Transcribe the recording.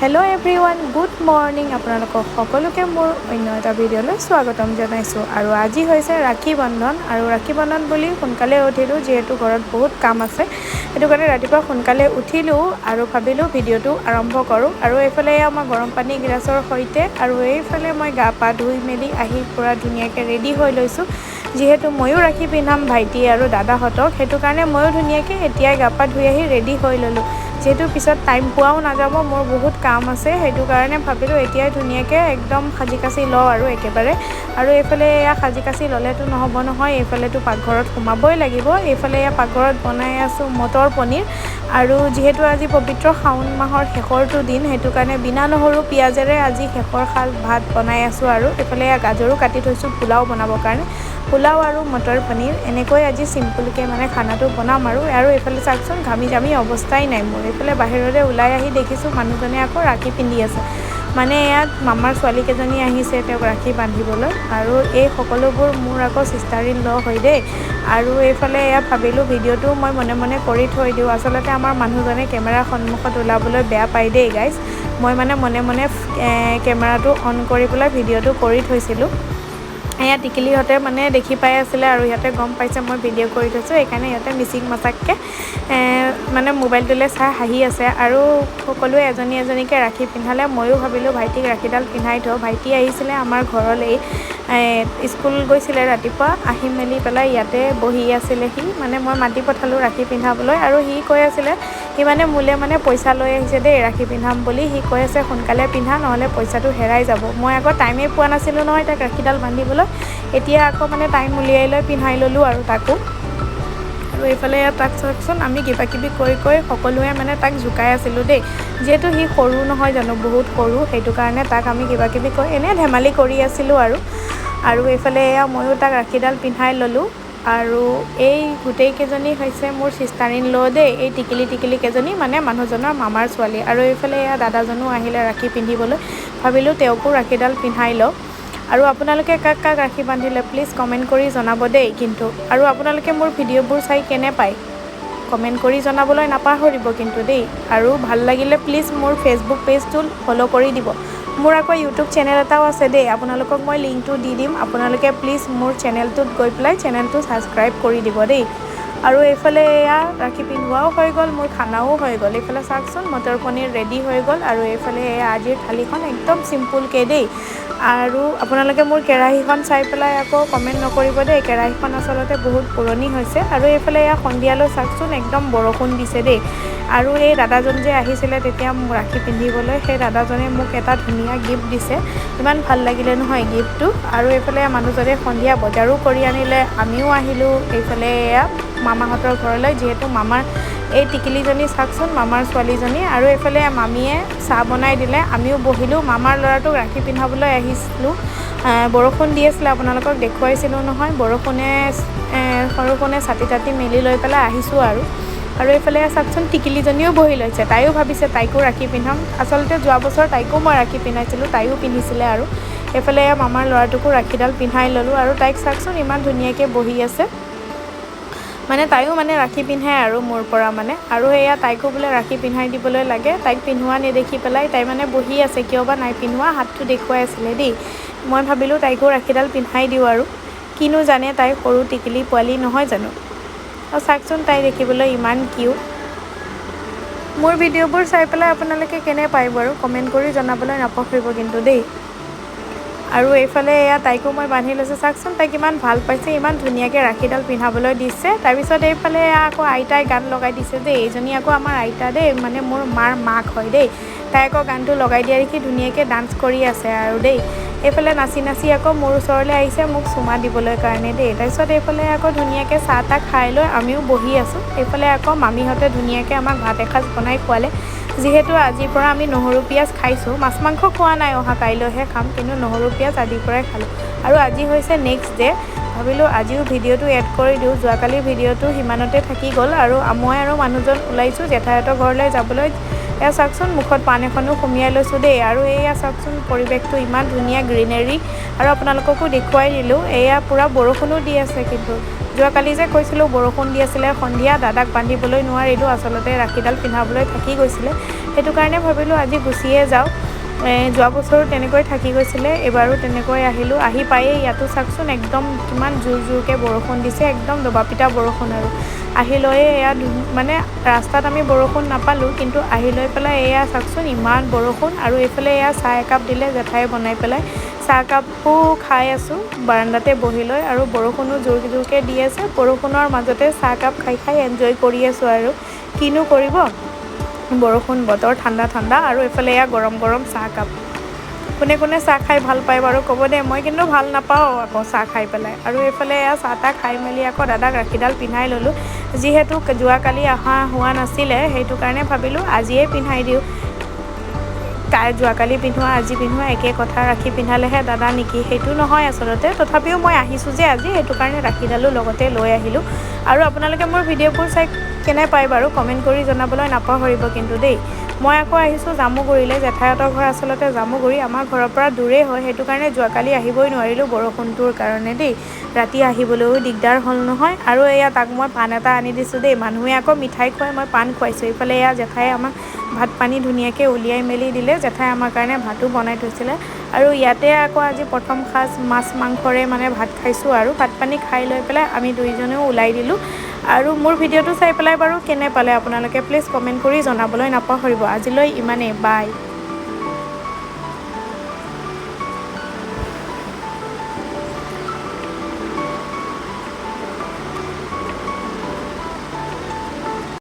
Hello' everyone, good morning. আপোনালোকক সকলোকে মোৰ অন্য এটা ভিডিঅ'লৈ স্বাগতম জনাইছোঁ। আৰু আজি হৈছে ৰাখী বন্ধন, আৰু ৰাখী বন্ধন বুলি সোনকালে উঠিলোঁ যিহেতু ঘৰত বহুত কাম আছে। সেইটো কাৰণে ৰাতিপুৱা সোনকালে উঠিলোঁ আৰু ভাবিলোঁ ভিডিঅ'টো আৰম্ভ কৰোঁ। আৰু এইফালে মই গৰম পানী গিলাচৰ সৈতে আৰু এইফালে মই গা পা ধুই মেলি আহি পূৰা ধুনীয়াকৈ ৰেডি হৈ লৈছোঁ। যিহেতু ময়ো ৰাখী পিন্ধাম ভাইটি আৰু দাদাহঁতক, সেইটো কাৰণে ময়ো ধুনীয়াকৈ এতিয়াই গা পা ধুই আহি ৰেডি হৈ ল'লোঁ। যিহেতু পিছত টাইম পোৱাও নাযাব, মোৰ বহুত কাম আছে, সেইটো কাৰণে ভাবিলোঁ এতিয়াই ধুনীয়াকৈ একদম সাজি কাচি লওঁ আৰু একেবাৰে। আৰু এইফালে এয়া সাজি কাচি ল'লেতো নহ'ব নহয়, এইফালেতো পাকঘৰত সোমাবই লাগিব। এইফালে এয়া পাকঘৰত বনাই আছোঁ মটৰ পনীৰ। আৰু যিহেতু আজি পবিত্ৰ শাওণ মাহৰ শেষৰটো দিন, সেইটো কাৰণে বিনা নহৰু পিঁয়াজেৰে আজি শেষৰ সাজ ভাত বনাই আছোঁ। আৰু এইফালে এয়া গাজৰো কাটি থৈছোঁ পোলাও বনাবৰ কাৰণে। পোলাও আৰু মটৰ পনীৰ এনেকৈ আজি চিম্পুলকৈ মানে খানাটো বনাম। আৰু এইফালে চাওকচোন, ঘামি জামি অৱস্থাই নাই মোৰ। এইফালে বাহিৰলৈ ওলাই আহি দেখিছোঁ মানুহজনে আকৌ ৰাখী পিন্ধি আছে। মানে ইয়াত মামাৰ ছোৱালীকেইজনী আহিছে তেওঁক ৰাখী বান্ধিবলৈ। আৰু এই সকলোবোৰ মোৰ আকৌ ছিষ্টাৰ ইন ল হয় দেই। আৰু এইফালে এয়া ভাবিলোঁ ভিডিঅ'টো মই মনে মনে কৰি থৈ দিওঁ। আচলতে আমাৰ মানুহজনে কেমেৰাৰ সন্মুখত ওলাবলৈ বেয়া পায় দেই গাইজ। মই মানে মনে মনে কেমেৰাটো অন কৰি পেলাই ভিডিঅ'টো কৰি থৈছিলোঁ। এয়া টিকিলিহঁতে মানে দেখি পাই আছিলে আৰু সিহঁতে গম পাইছে মই ভিডিঅ' কৰি থৈছোঁ, সেইকাৰণে সিহঁতে মিচিক মাচাককৈ মানে মোবাইলটোলৈ চাই হাঁহি আছে। আৰু সকলোৱে এজনী এজনীকৈ ৰাখী পিন্ধালে। ময়ো ভাবিলোঁ ভাইটিক ৰাখীডাল পিন্ধাই থওঁ। ভাইটি আহিছিলে আমাৰ ঘৰলৈ, স্কুল গৈছিলে ৰাতিপুৱা, আহি মেলি পেলাই ইয়াতে বহি আছিলে সি। মানে মই মাতি পঠালোঁ ৰাখী পিন্ধাবলৈ, আৰু সি কৈ আছিলে, সি মানে মোলৈ মানে পইচা লৈ আহিছে দেই ৰাখী পিন্ধাম বুলি। সি কৈ আছে সোনকালে পিন্ধা নহ'লে পইচাটো হেৰাই যাব। মই আকৌ টাইমেই পোৱা নাছিলোঁ নহয় তাক ৰাখীডাল বান্ধিবলৈ। এতিয়া আকৌ মানে টাইম উলিয়াই লৈ পিন্ধাই ল'লোঁ আৰু তাকো। আৰু এইফালে তাক চাওকচোন, আমি কিবা কিবি কৈ সকলোৱে মানে তাক জোকাই আছিলোঁ দেই। যিহেতু সি সৰু নহয় জানো, বহুত সৰু, সেইটো কাৰণে তাক আমি কিবা কিবি কৈ এনেই ধেমালি কৰি আছিলোঁ আৰু এইফালে এয়া ময়ো তাক ৰাখীডাল পিন্ধাই ল'লোঁ। আৰু এই গোটেইকেইজনী হৈছে মোৰ ছিষ্টাৰ ইন ল দেই। এই টিকিলিকেইজনী মানে মানুহজনৰ মামাৰ ছোৱালী। আৰু এইফালে এয়া দাদাজনো আহিলে ৰাখী পিন্ধিবলৈ, ভাবিলোঁ তেওঁকো ৰাখীডাল পিন্ধাই লওঁ। আৰু আপোনালোকে কাক কাক ৰাখী বান্ধিলে প্লিজ কমেণ্ট কৰি জনাব দেই কিন্তু। আৰু আপোনালোকে মোৰ ভিডিঅ'বোৰ চাই কেনে পায় কমেণ্ট কৰি জনাবলৈ নাপাহৰিব কিন্তু দেই। আৰু ভাল লাগিলে প্লিজ মোৰ ফেচবুক পেজটো ফ'ল' কৰি দিব। মোৰ আকৌ ইউটিউব চেনেল এটাও আছে দেই, আপোনালোকক মই লিংকটো দি দিম। আপোনালোকে প্লিজ মোৰ চেনেলটোত গৈ পেলাই চেনেলটো ছাবস্ক্ৰাইব কৰি দিব দেই। আৰু এইফালে এয়া ৰাখী পিন্ধোৱাও হৈ গ'ল, মোৰ খানাও হৈ গ'ল। এইফালে চাওকচোন, মটৰ পনীৰ ৰেডি হৈ গ'ল। আৰু এইফালে এয়া আজিৰ থালিখন একদম চিম্পুলকৈ দেই। আৰু আপোনালোকে মোৰ কেৰাহীখন চাই পেলাই আকৌ কমেণ্ট নকৰিব দেই, কেৰাহীখন আচলতে বহুত পুৰণি হৈছে। আৰু এইফালে এয়া সন্ধিয়ালৈ চাওকচোন, একদম বৰষুণ দিছে দেই। আৰু এই দাদাজন যে আহিছিলে তেতিয়া মোক ৰাখী পিন্ধিবলৈ, সেই দাদাজনে মোক এটা ধুনীয়া গিফ্ট দিছে। ইমান ভাল লাগিলে নহয় গিফ্টটো। আৰু এইফালে মানুহজনে সন্ধিয়া বজাৰো কৰি আনিলে, আমিও আহিলোঁ এইফালে এয়া মামাহঁতৰ ঘৰলৈ। যিহেতু মামাৰ এই টিকিলিজনী চাওকচোন, মামাৰ ছোৱালীজনী। আৰু এইফালে মামীয়ে চাহ বনাই দিলে, আমিও বহিলোঁ। মামাৰ ল'ৰাটোক ৰাখী পিন্ধাবলৈ আহিছিলোঁ। বৰষুণ দি আছিলে, আপোনালোকক দেখুৱাইছিলোঁ নহয়। বৰষুণে ছাতি তাতি মেলি লৈ পেলাই আহিছোঁ আৰু এইফালে চাওকচোন, টিকিলিজনীও বহি লৈছে। তাইও ভাবিছে তাইকো ৰাখী পিন্ধাম। আচলতে যোৱা বছৰ তাইকো মই ৰাখী পিন্ধাইছিলোঁ, তাইও পিন্ধিছিলে। আৰু এইফালে মামাৰ ল'ৰাটোকো ৰাখীডাল পিন্ধাই ল'লোঁ। আৰু তাইক চাওকচোন, ইমান ধুনীয়াকৈ বহি আছে। মানে তাইও মানে ৰাখী পিন্ধে আৰু মোৰ পৰা মানে। আৰু এয়া তাইকো বোলে ৰাখী পিন্ধাই দিবলৈ লাগে। তাইক পিন্ধোৱা নেদেখি পেলাই তাই মানে বহি আছে, কিয় বা নাই পিন্ধোৱা, হাতটো দেখুৱাই আছিলে দেই। মই ভাবিলোঁ তাইকো ৰাখীডাল পিন্ধাই দিওঁ আৰু। কিনো জানে, তাই সৰু টিকিলি পোৱালি নহয় জানো। আৰু চাওকচোন, তাই দেখিবলৈ ইমান কিউট। মোৰ ভিডিঅ'বোৰ চাই পেলাই আপোনালোকে কেনে পায় বাৰু কমেণ্ট কৰি জনাবলৈ নাপাহৰিব কিন্তু দেই। আৰু এইফালে এয়া তাইকো মই বান্ধি লৈছোঁ। চাওকচোন, তাইক ইমান ভাল পাইছে, ইমান ধুনীয়াকৈ ৰাখীডাল পিন্ধাবলৈ দিছে। তাৰপিছত এইফালে আকৌ আইতাই গান লগাই দিছে দেই। এইজনী আকৌ আমাৰ আইতা দেই, মানে মোৰ মাৰ মাক হয় দেই। তাই আকৌ গানটো লগাই দিয়া দেখি ধুনীয়াকৈ ডান্স কৰি আছে আৰু দেই। এইফালে নাচি নাচি আকৌ মোৰ ওচৰলৈ আহিছে মোক চুমা দিবলৈ কাৰণে দেই। তাৰপিছত এইফালে আকৌ ধুনীয়াকৈ চাহ তাহ খাই লৈ আমিও বহি আছোঁ। এইফালে আকৌ মামীহঁতে ধুনীয়াকৈ আমাক ভাত এসাঁজ বনাই খোৱালে। যিহেতু আজিৰ পৰা আমি নহৰু পিঁয়াজ খাইছোঁ, মাছ মাংস খোৱা নাই, অহা কাইলৈহে খাম। কিন্তু নহৰু পিঁয়াজ আজিৰ পৰাই খালোঁ। আৰু আজি হৈছে নেক্সট ডে'। ভাবিলোঁ আজিও ভিডিঅ'টো এড কৰি দিওঁ। যোৱাকালিৰ ভিডিঅ'টো সিমানতে থাকি গ'ল। আৰু মই আৰু মানুহজন ওলাইছোঁ জেঠাইহঁতৰ ঘৰলৈ যাবলৈ। এয়া চাওকচোন, মুখত পাণ এখনো সুমিয়াই লৈছোঁ দেই। আৰু এয়া চাওকচোন, পৰিৱেশটো ইমান ধুনীয়া, গ্ৰীনেৰী। আৰু আপোনালোককো দেখুৱাই দিলোঁ, এয়া পূৰা বৰষুণো দি আছে কিন্তু। যোৱাকালি যে কৈছিলোঁ বৰষুণ দি আছিলে সন্ধিয়া, দাদাক বান্ধিবলৈ নোৱাৰিলোঁ, আচলতে ৰাখীডাল পিন্ধাবলৈ থাকি গৈছিলে, সেইটো কাৰণে ভাবিলোঁ আজি গুচিয়ে যাওঁ। যোৱা বছৰো তেনেকৈ থাকি গৈছিলে, এইবাৰো তেনেকৈ আহিলোঁ। আহি পায়েই ইয়াতো চাওকচোন একদম কিমান জোৰ জোৰকৈ বৰষুণ দিছে, একদম দবাপিটা বৰষুণ আৰু আহি লৈয়ে এয়া মানে ৰাস্তাত আমি বৰষুণ নাপালোঁ, কিন্তু আহি লৈ পেলাই এয়া চাওকচোন ইমান বৰষুণ। আৰু এইফালে এয়া চাহ একাপ দিলে জেঠাই বনাই পেলাই, চাহকাপো খাই আছোঁ বাৰাণ্ডাতে বহি লৈ, আৰু বৰষুণো জোৰ জোৰকৈ দি আছে, বৰষুণৰ মাজতে চাহকাপ খাই খাই এনজয় কৰি আছোঁ আৰু কিনো কৰিব, বৰষুণ বতৰ ঠাণ্ডা ঠাণ্ডা, আৰু এইফালে এয়া গৰম গৰম চাহকাপ। কোনে কোনে চাহ খাই ভাল পায় বাৰু ক'ব দে, মই কিন্তু ভাল নাপাওঁ আকৌ চাহ খাই পেলাই। আৰু এইফালে এয়া চাহ তাহ খাই মেলি আকৌ দাদাক ৰাখীডাল পিন্ধাই ল'লোঁ, যিহেতু যোৱাকালি অহা হোৱা নাছিলে, সেইটো কাৰণে ভাবিলোঁ আজিয়ে পিন্ধাই দিওঁ। যোৱাকালি পিন্ধোৱা আজি পিন্ধোৱা একে কথা, ৰাখি পিন্ধালেহে দাদা নেকি, সেইটো নহয় আচলতে। তথাপিও মই আহিছোঁ যে আজি, সেইটো কাৰণে ৰাখীডালো লগতে লৈ আহিলোঁ। আৰু আপোনালোকে মোৰ ভিডিঅ'বোৰ চাই কেনে পায় বাৰু কমেণ্ট কৰি জনাবলৈ নাপাহৰিব কিন্তু দেই। মই আকৌ আহিছোঁ জামুগুৰিলৈ, জেঠাইহঁতৰ ঘৰ আচলতে জামুগুৰি, আমাৰ ঘৰৰ পৰা দূৰেই হয়, সেইটো কাৰণে যোৱাকালি আহিবই নোৱাৰিলোঁ বৰষুণটোৰ কাৰণে দেই। ৰাতি আহিবলৈও দিগদাৰ হ'ল নহয়। আৰু এয়া তাক মই পাণ এটা আনি দিছোঁ দেই, মানুহে আকৌ মিঠাই খুৱাই, মই পাণ খুৱাইছোঁ। এইফালে এয়া জেঠাই আমাক ভাত পানী ধুনীয়াকৈ উলিয়াই মেলি দিলে, জেঠাই আমাৰ কাৰণে ভাতো বনাই থৈছিলে। আৰু ইয়াতে আকৌ আজি প্ৰথম সাঁজ মাছ মাংসৰে মানে ভাত খাইছোঁ, আৰু ভাত পানী খাই লৈ পেলাই আমি দুইজনেও ওলাই দিলোঁ। আৰু মোৰ ভিডিঅ'টো চাই পেলাই বাৰু কেনে পালে আপোনালোকে প্লিজ কমেণ্ট কৰি জনাবলৈ নাপাহৰিব। আজিলৈ ইমানেই, বাই।